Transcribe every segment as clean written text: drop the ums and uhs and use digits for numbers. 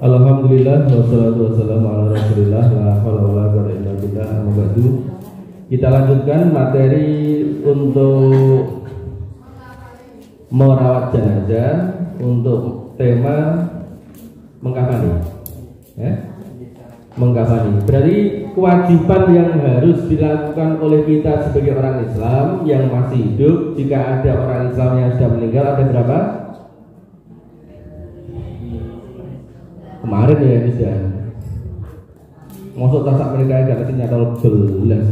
Alhamdulillah wassalatu wassalamu ala Rasulillah la haula wala quwwata illa billah. Amma ba'du. Kita lanjutkan materi untuk merawat jenazah untuk tema mengkafani. Mengkafani. Berarti kewajiban yang harus dilakukan oleh kita sebagai orang Islam yang masih hidup, jika ada orang Islam yang sudah meninggal, ada berapa? Kemarin ya ini sudah. Maksud tasak mereka agak kecilnya kalau belas.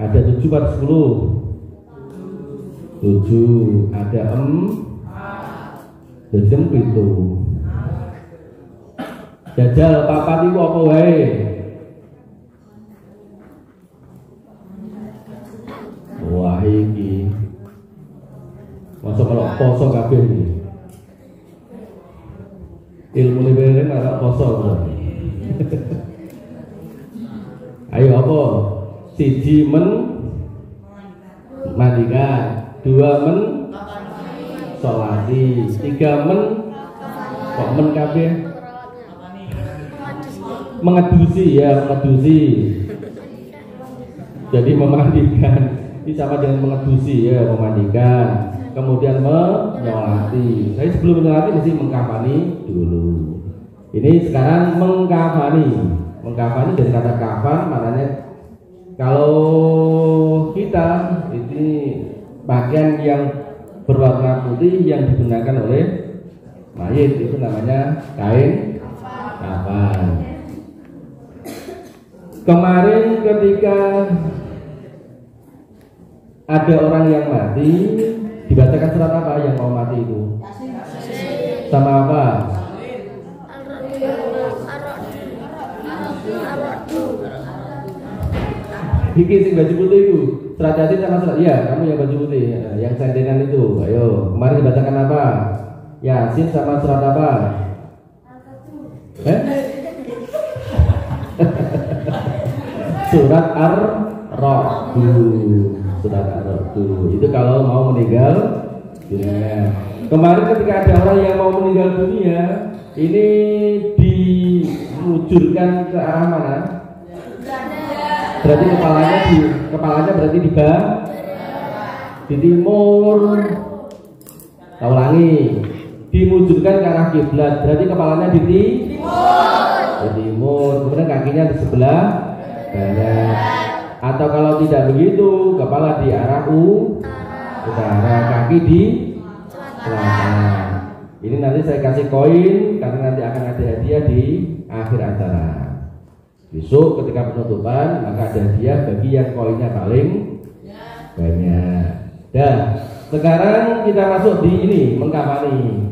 Ada 7 per 10. 7, ada 4, jam itu. Jajal papat itu apa wae? Wah iki. Masuk kalau poso kabeh iki. Ilmu ini malah poso. Ayo apa? Siji mandikan, 2 sholati, 3 kok kabeh mengedusi ya, mengedusi. Jadi memandikan ini sama dengan mengedusi ya, memandikan. Kemudian menyolati. Saya sebelum menyolati mesti mengkafani dulu. Ini sekarang mengkafani. Mengkafani dari kata kafan, maknanya kalau kita ini pakaian yang berwarna putih yang digunakan oleh mayit itu namanya kain kafan. Kemarin ketika ada orang yang mati, dibacakan surat apa yang mau mati itu? Sama apa? Iki sing baju putih itu, surat Yasin sama surat. Iya, kamu yang baju putih, yang sendenan itu. Ayo, kemarin dibacakan apa? Yasin sama surat apa? Surat Ar-Ra'd. Surat Ar-Ra'd itu kalau mau meninggal dunia. Kemarin ketika ada orang yang mau meninggal dunia, ini dimujurkan ke arah mana? Berarti kepalanya berarti di timur. Tahu ulangi. Dimujurkan ke arah kiblat, berarti kepalanya di timur. Kemudian kakinya di sebelah barat. Atau kalau tidak begitu, kepala di arah utara, kaki di selatan. Ini nanti saya kasih koin karena nanti akan ada hadiah di akhir acara. Besok ketika penutupan maka ada hadiah bagi yang koinnya paling banyak. Dah, sekarang kita masuk di ini mengkafani.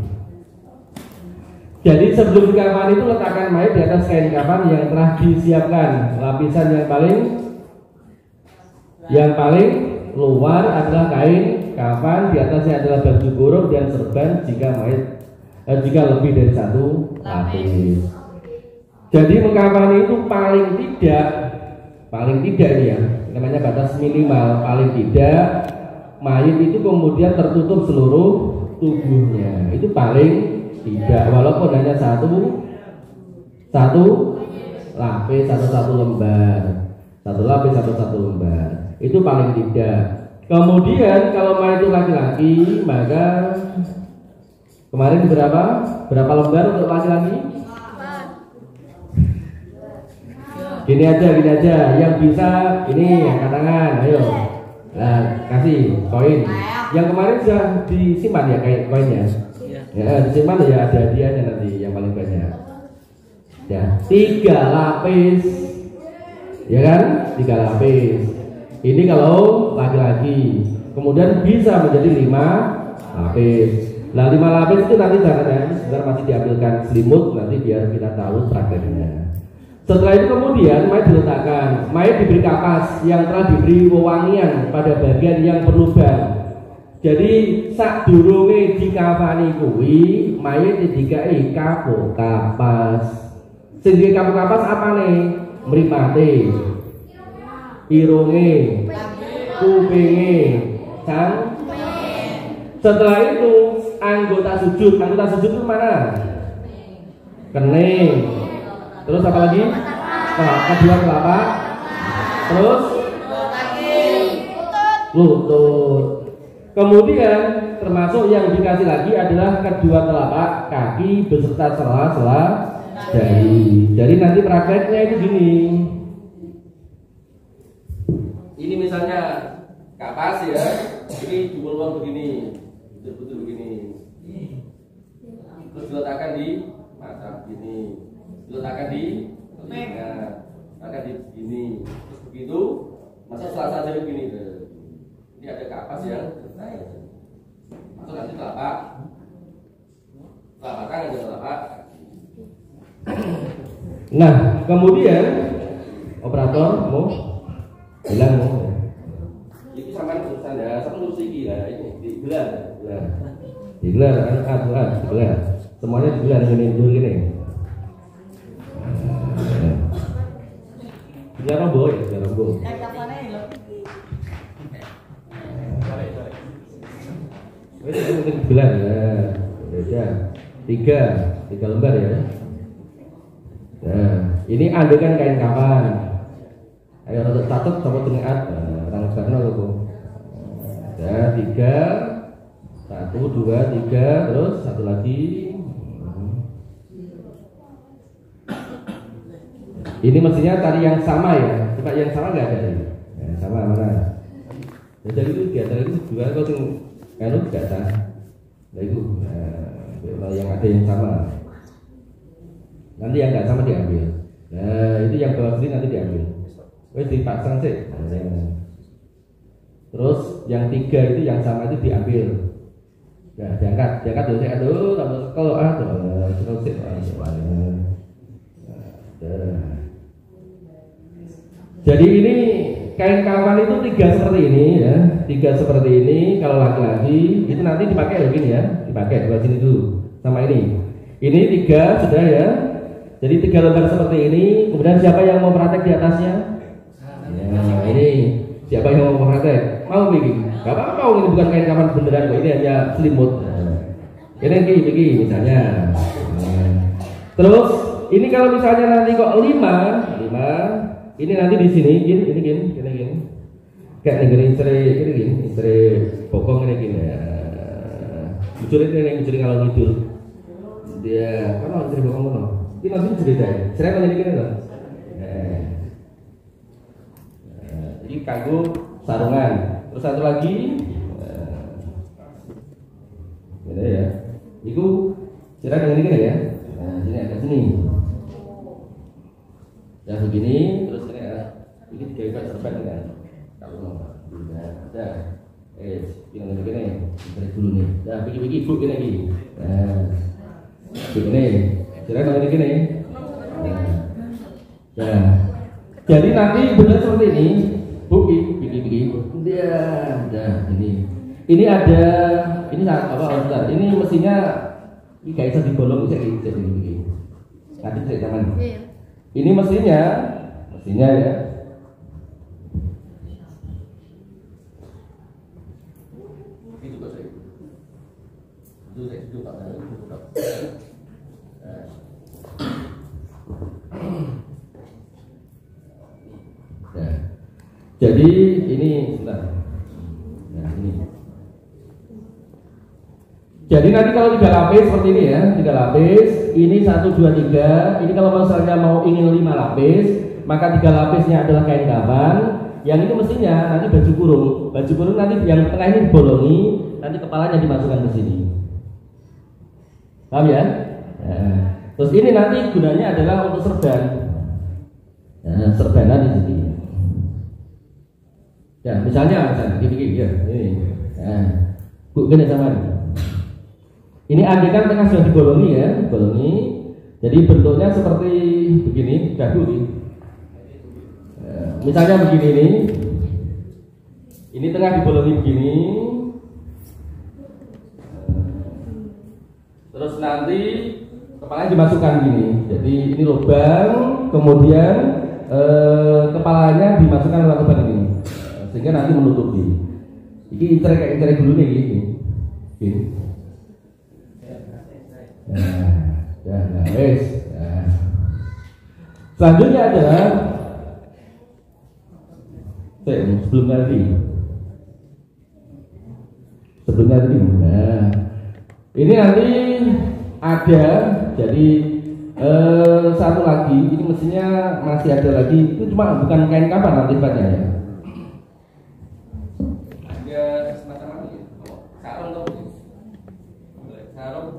Jadi sebelum dikafani itu letakkan mayat di atas kain kafan yang telah disiapkan. Lapisan yang paling luar adalah kain kafan, di atasnya adalah baju kurung dan serban jika lebih dari 1 lapis. Jadi mengkafani itu paling tidak ini ya, namanya batas minimal, paling tidak mayit itu kemudian tertutup seluruh tubuhnya. Itu paling tidak, walaupun hanya satu lapis, satu lembar, itu paling tidak. Kemudian kalau mayit itu laki-laki, maka kemarin berapa lembar untuk laki-laki? Gini aja, yang bisa ini angkat tangan, ayo. Nah, kasih koin. Yang kemarin sudah disimpan ya kayak koinnya. Ya, disimpan ya, ada hadiahnya nanti yang paling banyak. Ya, 3 lapis. Ya kan? 3 lapis. Ini kalau laki-laki. Kemudian bisa menjadi 5 lapis. Nah, 5 lapis itu nanti jangan ya, sebentar masih diambilkan selimut nanti biar kita tahu prakteknya. Setelah itu kemudian mayat diletakkan. Mayat diberi kapas yang telah diberi wewangian pada bagian yang berlubang. Jadi sak durunge dikafani kuwi mayit dikai kapok kapas. Sing dikai kapok kapas apane? Mripate, irunge, kupinge, Setelah itu anggota sujud itu mana? kening. Terus apa lagi? Kedua telapak. Terus lutut. Kemudian termasuk yang dikasih lagi adalah kedua telapak kaki beserta sela-sela jari. Jadi nanti prakteknya itu gini. Ini misalnya kapas ya. Ini jumlah begini, betul-betul begini. Terus diletakkan di mata begini, diletakkan di telinga, diletakkan di begini. Terus begitu masuk sela-sela jari begini. Ini ada kapas yang masuk nanti telapak tangan ada telapak. Nah kemudian operator mau bilang mau ini sama urusan ya sama urus iki lah ini digelar digelar semuanya digelar gini digelar rombo ya digelar rombo. Ini mungkin bulan ya, tiga lembar ya. Nah, ini andekan kain kapan? Ayo untuk catat sama dengan orang karena itu. Ya, 3, 1, 2, 3, terus satu lagi. Ini mestinya tadi yang sama ya, coba yang sama nggak ada ini? Ya, sama mana? Ya, jadi itu di antara itu juga kalau kan tidak sah. Nah itu yang ada yang sama. Nanti yang nggak sama diambil. Nah itu yang bawah sini nanti diambil. Wes dipasang sih. Terus yang 3 itu yang sama itu diambil. Nah diangkat dulu saya aduh tambah kalau terus sih. Jadi ini kain kawan itu 3 seperti ini ya, 3 seperti ini. Kalau laki-laki itu nanti dipakai begini ya, dipakai buat sini dulu sama ini. Ini 3 sudah ya. Jadi 3 lembar seperti ini. Kemudian siapa yang mau praktek di atasnya? Ya, ini siapa yang mau praktek? Mau begini? Gak apa-apa mau, ini bukan kain kawan beneran kok, ini hanya selimut. Ini begini misalnya. Terus ini kalau misalnya nanti kok 5 ini nanti di sini gini kayak negeri istri bokong ini ya bujur ini kalau ngidul dia kan istri bokong kan ini nanti cerita ya cerita gini loh ini kanggo sarungan. Terus satu lagi ini ya itu cerita gini ya sini ada sini yang begini terus ini digawe serban kan kalau ada yang begini dari dulu nih nah begini ibu gini nah begini kira kalau gini nah jadi nanti benar seperti ini bu begini dia ini ada ini apa Ustaz ini mestinya ini kayak bisa dibolong bisa begini nanti saya tangan. Ini mestinya ya. Jadi ini sebentar. Nah, ini. Jadi nanti kalau 3 lapis seperti ini ya, 3 lapis, ini 1, 2, 3. Ini kalau misalnya mau ingin 5 lapis, maka 3 lapisnya adalah kain kapan. Yang ini mestinya nanti baju kurung nanti yang tengah ini dibolongi, nanti kepalanya dimasukkan ke sini. Paham ya? Nah, terus ini nanti gunanya adalah untuk serban. Nah, serbanan di sini. Ya, misalnya gini ya, ini. Nah, bu gini sama ini. Ini andekan tengah sudah dibolongi ya, bolongi. Jadi bentuknya seperti begini, gaduh nih. Misalnya begini ini. Ini tengah dibolongi begini. Terus nanti kepalanya dimasukkan gini. Jadi ini lubang, kemudian kepalanya dimasukkan dalam lubang ini. Sehingga nanti menutupi. Ini kayak incer dulu nih gini. Nah, wes, Selanjutnya adalah sebelum tadi. Nah, ini nanti ada jadi satu lagi. Ini mestinya masih ada lagi. Itu cuma bukan kain kapan nanti sifatnya ya. Ada semacam apa ya? Sarung tuh. Sarung.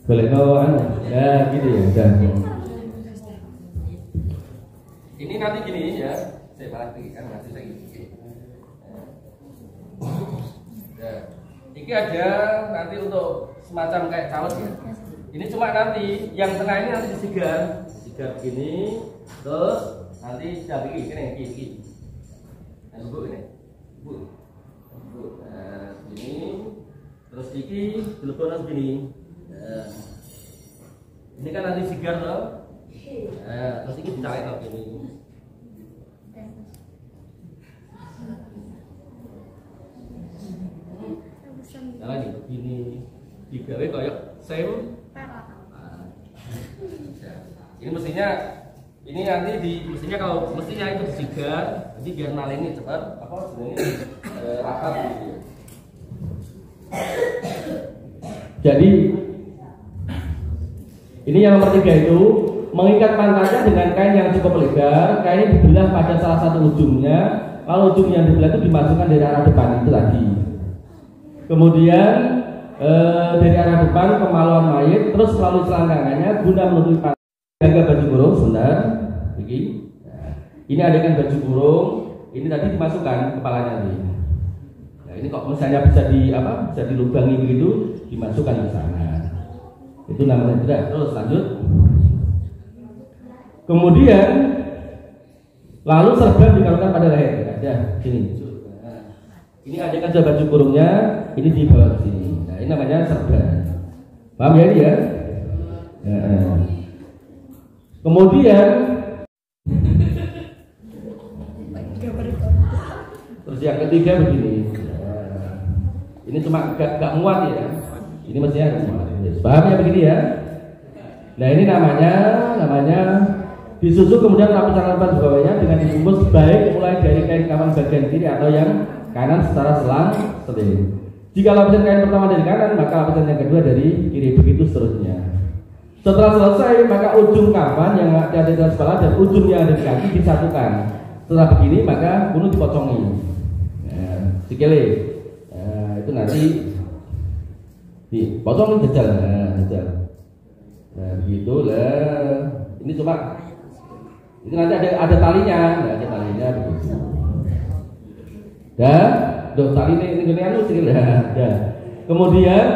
Boleh kawan, ya gitu ya. Dan ini nanti gini ya, saya malah kan nanti saya gini. Ini ada nanti untuk semacam kayak caleg ya. Ini cuma nanti yang tengah ini nanti disigar begini, terus nanti sudah begini, gini. Nah, bu ini, bu. Nah, ini terus iki telepon begini. Nah, ini kan nanti sigar loh. Nah, terus ini dicari loh ini. Nah, lagi begini digawe kayak same. Ini mestinya ini nanti mestinya kalau mestinya itu disigar, jadi biar nalini cepat apa sebenarnya rapat gitu. Jadi ini yang nomor 3 itu mengikat pantatnya dengan kain yang cukup lebar. Kain dibelah pada salah satu ujungnya, lalu ujung yang dibelah itu dimasukkan dari arah depan itu tadi. Kemudian dari arah depan kemaluan mayit, terus melalui selangkangannya guna menutupi pantat. Jaga baju kurung sebentar, begini. Nah, ini adegan baju kurung, ini tadi dimasukkan kepalanya nih. Nah, ini kok misalnya bisa dilubangi begitu, dimasukkan ke sana. Itu namanya tidak. Terus lanjut. Kemudian lalu serban dikalungkan pada leher. Ada sini. Nah, ini adegan baju kurungnya, ini di bawah sini. Nah, ini namanya serban. Paham ya ini ya? Nah, kemudian terus yang ketiga begini. Nah, ini cuma gak muat ya. Ini mestinya muat. Paham ya begini ya? Nah, ini namanya disusun kemudian lapisan-lapisan di bawahnya dengan dibungkus baik mulai dari kain kafan bagian kiri atau yang kanan secara selang-seling. Jika lapisan kain pertama dari kanan, maka lapisan yang kedua dari kiri, begitu seterusnya. Setelah selesai, maka ujung kafan yang ada di atas kepala dan ujung yang ada di kaki disatukan. Setelah begini, maka bunuh dipocongi. Nah, sikile. Nah, itu nanti dipotong jejal. Nah, begitu lah. Ini cuma itu nanti ada talinya, ada talinya begitu. Dan tali ini anu sikile. Kemudian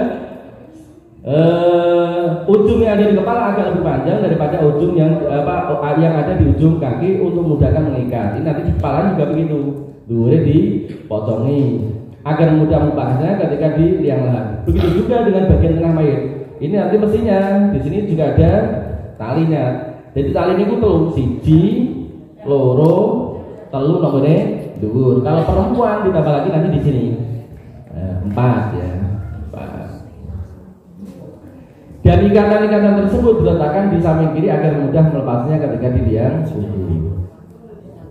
ujung yang ada di kepala agak lebih panjang daripada ujung yang ada di ujung kaki untuk memudahkan mengikat. Ini nanti di kepala juga begitu, dure dipocongi agar mudah membahasnya ketika di liang lahat. Begitu juga dengan bagian tengah mayat. Ini nanti mestinya di sini juga ada talinya. Jadi tali ini telu, siji, loro, telu nomornya dhuwur. Kalau perempuan ditambah lagi nanti di sini 4 ya. Dan ikatan-ikatan tersebut diletakkan di samping kiri agar mudah melepasnya ketika di liang subuh.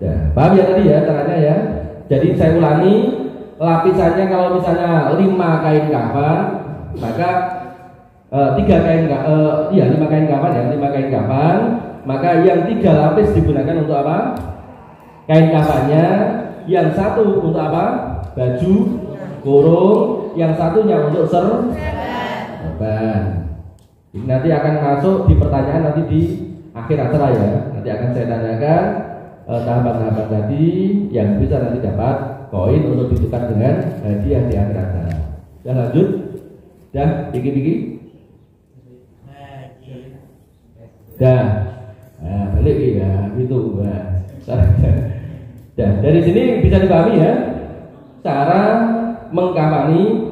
Ya, paham ya tadi ya caranya ya. Jadi saya ulangi, lapisannya kalau misalnya 5 kain kafan, maka 5 kain kafan ya, 5 kain kafan, maka yang 3 lapis digunakan untuk apa? Kain kafannya, yang 1 untuk apa? Baju kurung, yang satunya untuk serban. Ini nanti akan masuk di pertanyaan nanti di akhir acara ya. Nanti akan saya tanyakan tahapan-tahapan tadi yang bisa nanti dapat koin untuk ditukar dengan hadiah di akhir acara. Ya lanjut. Dah, Biki. Dah. Nah, balik ya, gitu Mbak. Dah, dari sini bisa dipahami ya cara mengkafani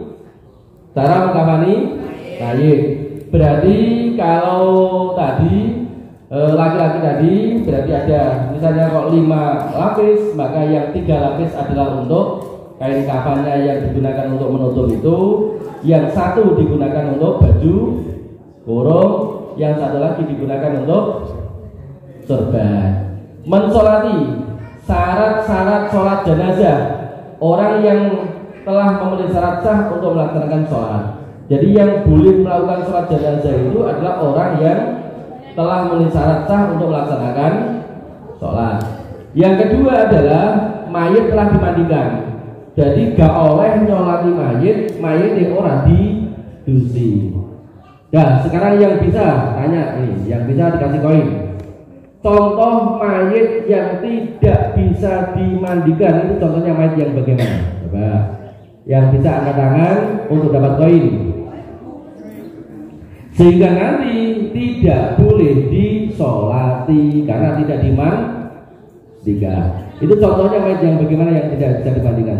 mayit. Berarti kalau tadi laki-laki tadi berarti ada misalnya kok 5 lapis, maka yang 3 lapis adalah untuk kain kafannya yang digunakan untuk menutup itu, yang 1 digunakan untuk baju kurung, yang 1 lagi digunakan untuk sorban. Mensolati syarat-syarat sholat jenazah, orang yang telah memenuhi syarat sah untuk melaksanakan sholat. Jadi yang boleh melakukan sholat jenazah itu adalah orang yang telah memenuhi syarat sah untuk melaksanakan sholat. Yang kedua adalah mayit telah dimandikan. Jadi gak oleh nyolati mayit yang orang didusi. Nah sekarang yang bisa tanya nih, yang bisa dikasih koin. Contoh mayit yang tidak bisa dimandikan itu contohnya mayit yang bagaimana? Coba yang bisa angkat tangan untuk dapat koin. Sehingga nanti tidak boleh disolati karena tidak dimandikan. Itu contohnya mayit yang bagaimana yang tidak bisa dimandikan.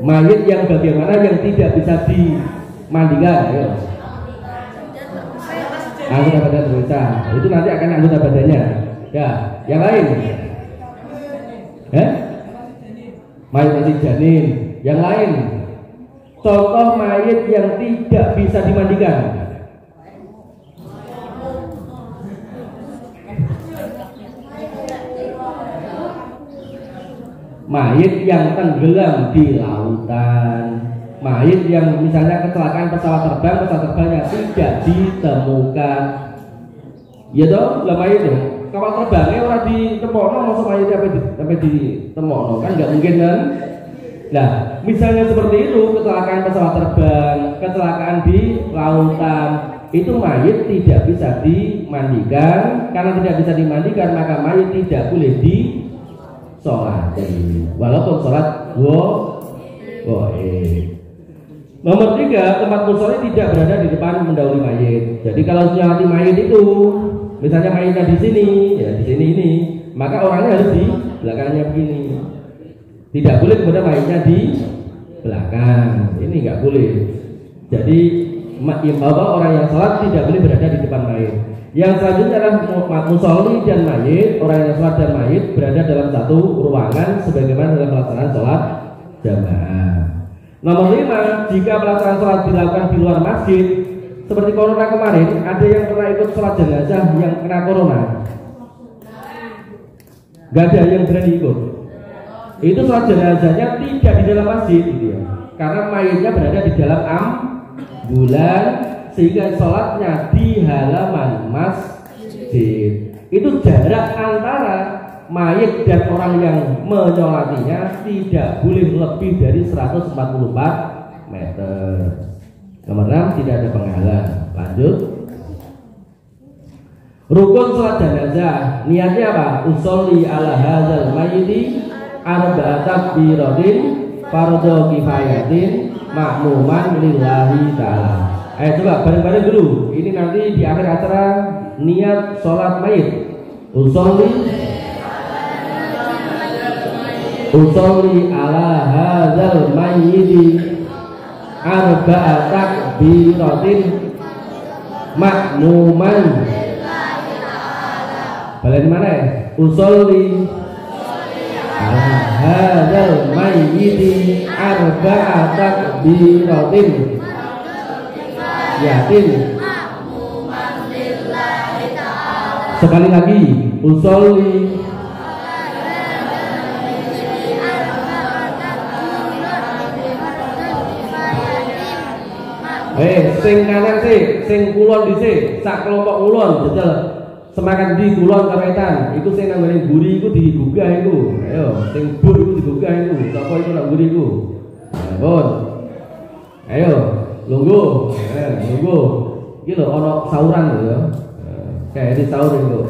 Mayit yang bagaimana yang tidak bisa dimandikan, ayo. Anggota badan berita, itu nanti akan anggota badannya. Ya, yang lain. Mayit mati janin. Yang lain. Contoh mayit yang tidak bisa dimandikan. Mayit yang tenggelam di lautan, mayit yang misalnya kecelakaan pesawat terbangnya tidak ditemukan. Ya toh, lah mayit ya. Kapal terbangnya orang ditemokno, masa mayitnya sampai ditemokno kan nggak mungkin kan? Nah, misalnya seperti itu, kecelakaan pesawat terbang, kecelakaan di lautan, itu mayit tidak bisa dimandikan. Karena tidak bisa dimandikan, maka mayit tidak boleh sholat, walaupun sholat goib. Nomor 3, tempat musola tidak berada di depan mendahului mayit. Jadi kalau nyolati mayit itu, misalnya mayitnya di sini, ya di sini ini, maka orangnya harus di belakangnya begini. Tidak boleh kemudian mayitnya di belakang. Ini nggak boleh. Jadi orang yang sholat tidak boleh berada di depan mayit. Yang selanjutnya adalah musolli dan mayit. Orang yang sholat dan mayit berada dalam satu ruangan sebagaimana dalam pelaksanaan sholat jamaah. Nomor 5, jika pelaksanaan sholat dilakukan di luar masjid, seperti corona kemarin, ada yang pernah ikut sholat jenazah yang kena corona? Gak ada yang berani ikut. Itu sholat jenazahnya tidak di dalam masjid, gitu ya. Karena mayitnya berada di dalam ambulan, sehingga sholatnya di halaman masjid. Itu jarak antara mayit dan orang yang menyolatinya tidak boleh lebih dari 144 meter. Nomor 6, tidak ada penghalang. Lanjut. Rukun sholat jenazah, niatnya apa? Usolli ala hadzal mayyiti arba'at takbiratin fardhu kifayatin ma'muman lillahi ta'ala. Coba bareng-bareng dulu. Ini nanti di akhir acara niat sholat mayit. Usolli ala hadzal mayyiti arba'at takbiratin ma'muman. Balen mana ya? Usolli ala hadzal mayyiti arba'at takbiratin yatin. Sekali lagi, usolli sing kanan sih, sing kulon dhisik, sak kelompok kulon jajal semakan di kulon kawetan. Iku sing nang ngene mburi iku digugah iku. Ayo, sing bur iku digugah iku. Sapa iku nang mburi iku? Ampun. Ayo, lungguh. Lungguh. Iki lho ana sauran lho ya. Kayak di sahur itu.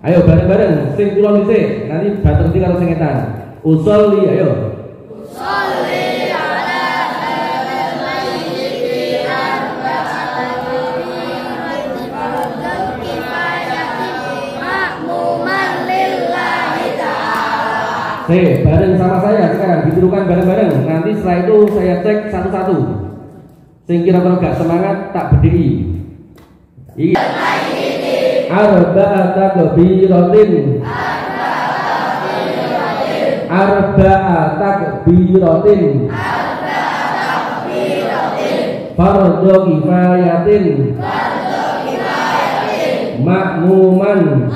Ayo bareng-bareng sing kulon dhisik, nanti bater iki karo sing etan. Usolli, ayo. Usolli bareng sama saya sekarang dituduhkan bareng-bareng. Nanti setelah itu saya cek satu-satu. Sing kira-kira gak semangat tak berdiri. Arba'ata takbiratin. Arba'ata takbiratin. Fardhu kifayatin. Makmuman.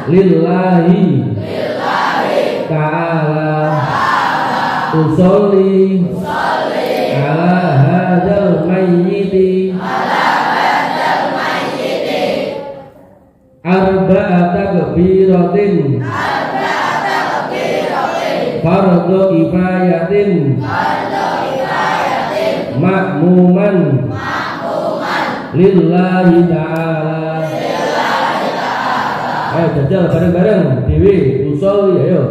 Lillahi ta'ala. Usolli ala hadzal mayyiti. Arba'ata takbiratin. Fardhu kifayatin. Makmuman. Lillahi ta'ala. Ayo jajal bareng-bareng. Dewi, usolli, ayo.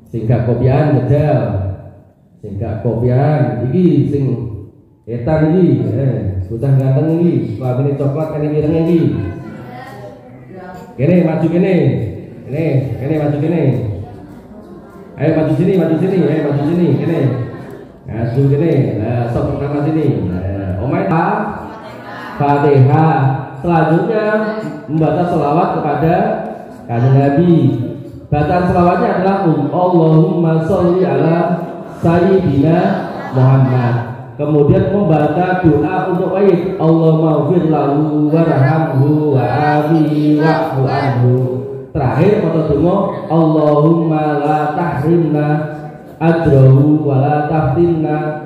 Singkat kopian jajal. Singkat kopian iki sing etan iki, bocah ganteng iki, lambene coklat kene ireng iki. Kene maju kene. Kene maju kene. Ayo maju sini, ayo maju sini, kene. Maju kene. Nah, sok pertama sini. Omai Fatihah. Selanjutnya membaca selawat kepada Kanjeng Nabi. Bacaan selawatnya adalah Allahumma sholli ala Sayyidina Muhammad. Kemudian membaca doa untuk mayit. Allahumma ighfir lahu warhamhu wa'afihi wa'fu anhu. Terakhir maca donga Allahumma la tahrimna ajrahu wa la taftinna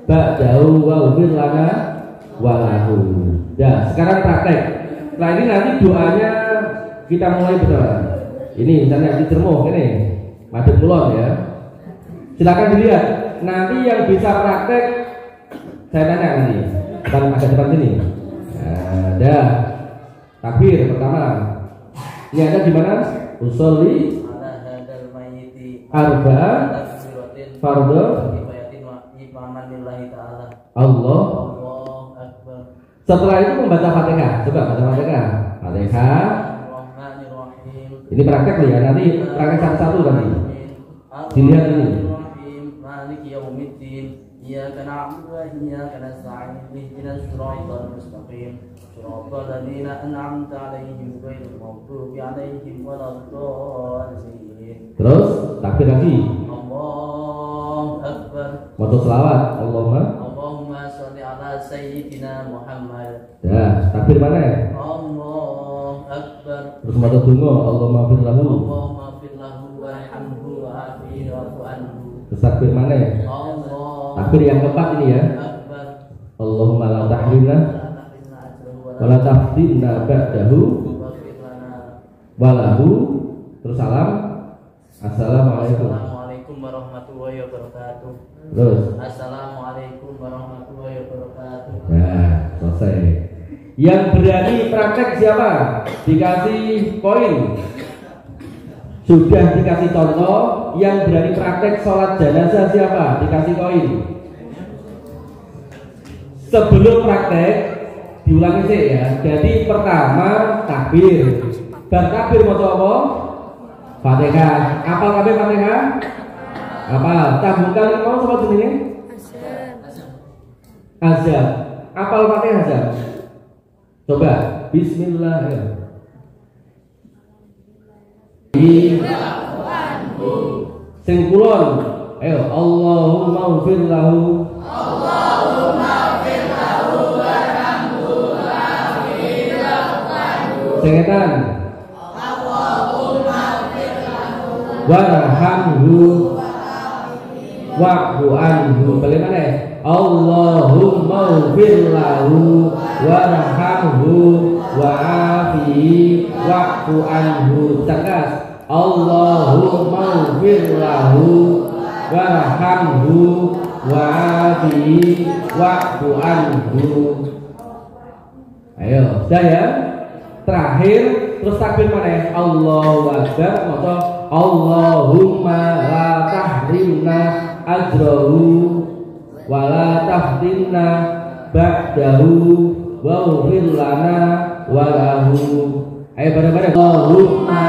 ba'dahu wa ighfir lana wa lahu. Nah, sekarang praktek. Nah, ini nanti doanya kita mulai betul. Ini misalnya di cermoh ini madhep kulon ya. Silakan dilihat. Nanti yang bisa praktek saya tanya nanti. Agak depan sini. Ada takbir pertama. Ini ada di mana? Usolli arba fardhu Allah. Setelah itu membaca Fatihah. Coba baca Fatihah. Fatihah. Ini praktek ya, nanti praktek satu-satu nanti. Dilihat ini. Iyyaka na'budu wa iyyaka nasta'in ihdinas siratal mustaqim siratal ladzina an'amta 'alaihim ghairil maghdubi 'alaihim waladdallin. Terus takbir lagi. Allahu akbar. Maca selawat. Allahumma sholli ala sayyidina Muhammad. Ya, takbir mana? Allahu akbar. Terus maca donga. Allahumma ighfir lahu. Allahumma ighfir lahu warhamhu wa'afihi wa'fu anhu. Terus takbir mana? Takbir yang keempat ini ya. Allahumma la tahrimna wa la taftinna ba'dahu walahu. Terus salam. Assalamualaikum. Assalamualaikum warahmatullahi wabarakatuh. Terus assalamualaikum warahmatullahi wabarakatuh. Nah, selesai. Yang berani praktek siapa? Dikasih poin. Sudah dikasih contoh. Yang berani praktek sholat jenazah siapa? Dikasih koin. Sebelum praktek diulangi sih ya. Jadi pertama takbir. Bar takbir mau apa? Fatihah. Apal kabeh Fatihah? Apal. Tabungkan mau sama jenenge? Azab. Apal Fatihah azab. Coba. Bismillah ya. Sing kulon, ayo Allahumma ighfir lahu. Allahumma ighfir lahu warhamhu wa'afihi wa'fu. Sing etan. Allahumma ighfir lahu warhamhu wa'fu anhu. Balik mana? Allahumma ighfir lahu warhamhu wa'afihi wa'fu anhu. Tegas. Allahumma ighfir lahu warhamhu wa'afihi wa'fu anhu. Ayo, sudah ya. Terakhir terus takbir mana? Allahu akbar. Maca Allahumma la tahrimna ajrahu wa la taftinna ba'dahu wa ighfir lana wa lahu. Ayo bareng-bareng. Allahumma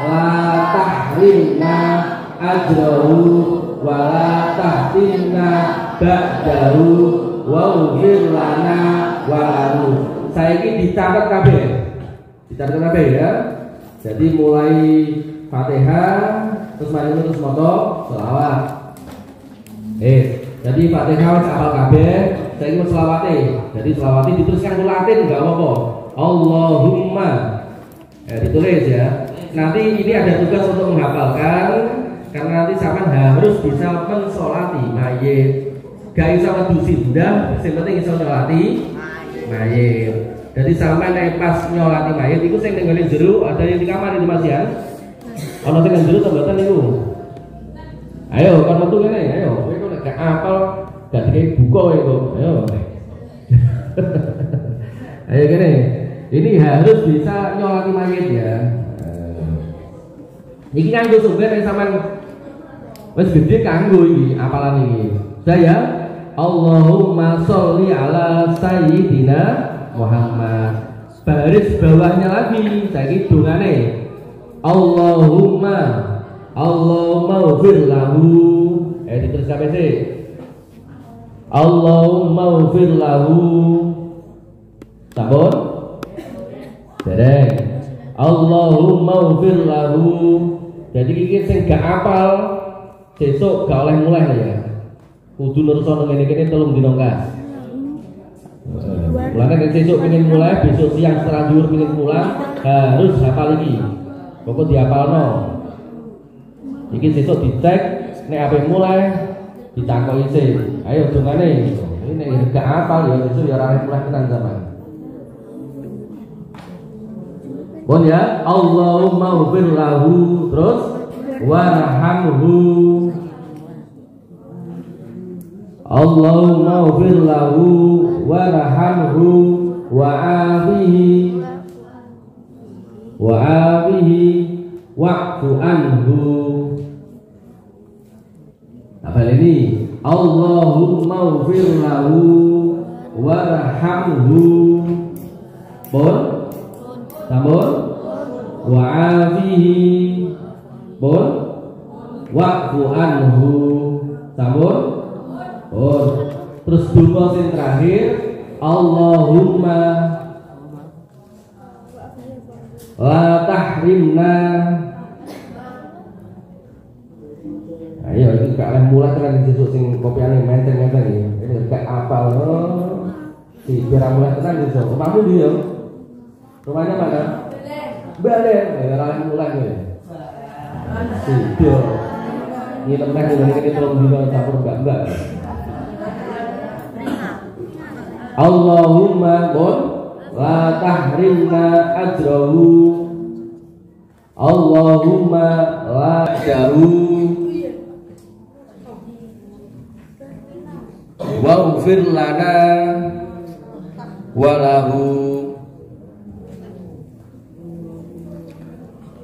la tahrimna ajrahu wa la tahtimna ba'dahu waghfir lana wa lahu. Saiki dicatat kabeh. Dicatat kabeh ya. Jadi mulai Fatihah terus mari terus maca selawat. Jadi Fatihah wis hafal kabeh, saiki wis selawate. Jadi selawate dituliskan Latin enggak apa-apa. Allahumma. Ditulis ya. Nanti ini ada tugas untuk menghafalkan karena nanti sampean harus bisa mensolati mayit. Gak bisa medusi benda, yang penting bisa nyolati mayit. Jadi sampai naik pas nyolati mayit, itu saya tinggalin jero, ada yang di kamar itu Mas ya. Kalau tinggal jero tambatan itu. Ayo, kan metu kene, ayo. Kowe kok gak apal, gak dikai buka kowe kok. Ayo. Ayo kene. Ini harus bisa nyolati mayit ya. Iki kan sumber yang sampean wis gede kanggo iki apalan iki. Saya Allahumma sholli ala sayyidina Muhammad. Baris bawahnya lagi, saiki dongane. Allahumma ighfir lahu. Ditulis kabeh sih. Allahumma ighfir lahu. Sampun? Dereng. Allahumma ighfir lahu. Jadi iki sing gak apal sesuk gak oleh mulai ya. Kudu nurso ngene-ngene telung dina kas. Mulane nek sesuk pengen mulai, besok siang setelah zuhur pengen pulang, harus hafal iki. Pokok dihafalno. Iki sesuk dicek, nek ape mulai ditakoki sih. Ayo dongane. Ini nek gak hafal ya sesuk ya ora mulai tenan sampean. Pun ya, Allahumma ighfir lahu, terus warhamhu. Allahumma ighfir lahu warhamhu wa'afihi wa'fu anhu. Apa ini? Allahumma ighfir lahu warhamhu. Pun sampun wa'afihi pun wa'fu anhu sampun pun. Terus donga sing terakhir Allahumma la tahrimna. Ayo iki gak oleh mulai tenan sesuk sing kopiane menteng-menteng iki. Ini gak apal. Si biar mulai tenan iso. Omahmu ndi yo? Rumahnya mana? Balen. Ora mulai kowe. Sido. Ini temen ngene telung dina campur enggak. Allahumma qul la tahrimna ajrahu. Allahumma la jaru. Waghfir lana wa lahu.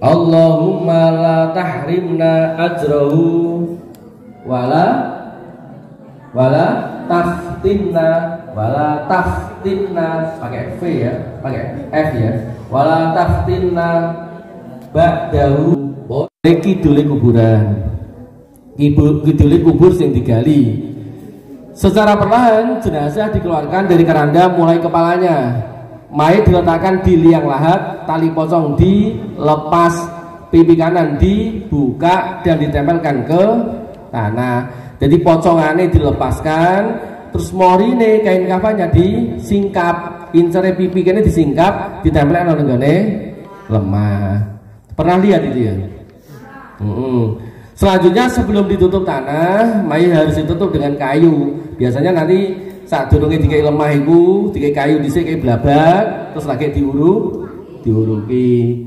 Allahumma la tahrimna ajrahu wala taftinna pakai V ya, pakai F ya. Wala taftinna ba'dahu. Kidule kuburan. Kidule kubur sing digali. Secara perlahan jenazah dikeluarkan dari keranda mulai kepalanya. Mayit diletakkan di liang lahat, tali pocong dilepas, pipi kanan dibuka dan ditempelkan ke tanah. Jadi pocongannya dilepaskan, terus morine kain kafannya disingkap, insere pipi kene disingkap, ditempelkan oleh gone lemah. Pernah lihat itu ya? Selanjutnya sebelum ditutup tanah, mayit harus ditutup dengan kayu. Biasanya nanti saat durunge dikai lemah iku, dikai kayu dhisik kayak blabat, terus lagi diuruki.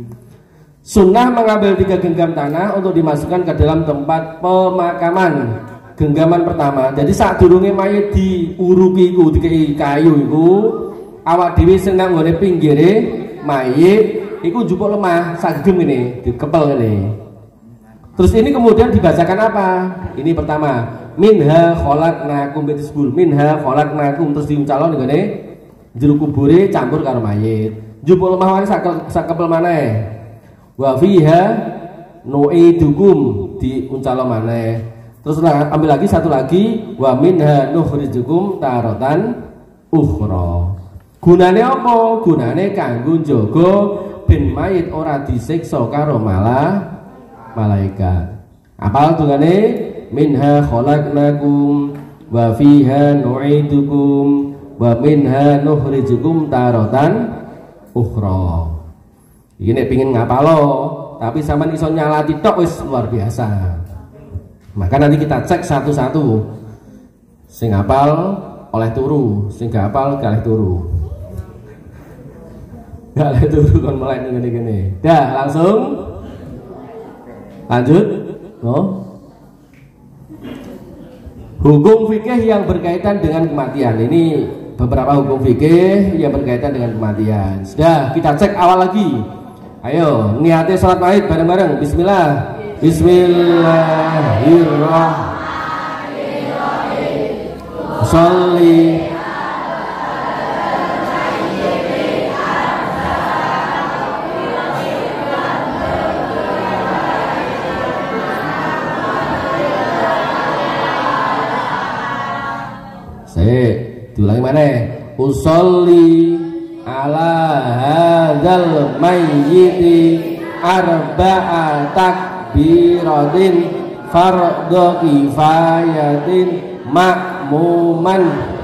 Sunnah mengambil 3 genggam tanah untuk dimasukkan ke dalam tempat pemakaman. Genggaman pertama. Jadi saat durunge mayit diuruki iku, dikai kayu iku, awak dhewe sing nang nggone pinggire mayit iku njupuk lemah sak gem ngene, dikepel ngene. Terus ini kemudian dibacakan apa? Ini pertama, minha khalaqnakum bitisbul, minha khalaqnakum, terus diuncalon ngene jero kubure campur karo mayit. Jupul lemah wae sakepel maneh. Wa fiha nu'idukum diuncalo maneh. Terus ambil lagi satu lagi, wa minha nukhrijukum taratan ukhra. Gunane apa? Gunane kanggo njaga ben mayit ora disiksa karo malaikat. Apal dungane? Minha khalaqnakum wa fiha nu'idukum wa minha nukhrijukum taratan ukhra. Iki nek pengin ngapalo, tapi sampean iso nyalati tok wis luar biasa. Maka nanti kita cek satu-satu. Sing hafal oleh turu, sing gak hafal kalih turu. Kalih turu kon melek ngene-ngene. Dah, langsung lanjut. Oh. Hukum fikih yang berkaitan dengan kematian. Ini beberapa hukum fikih yang berkaitan dengan kematian. Sudah, kita cek awal lagi. Ayo, niatnya salat Maid bareng-bareng. Bismillah. Bismillahirrahmanirrahim. Sholli diulangi mana? Usolli ala hadzal mayyiti arba'a takbiratin fardhu kifayatin ma'muman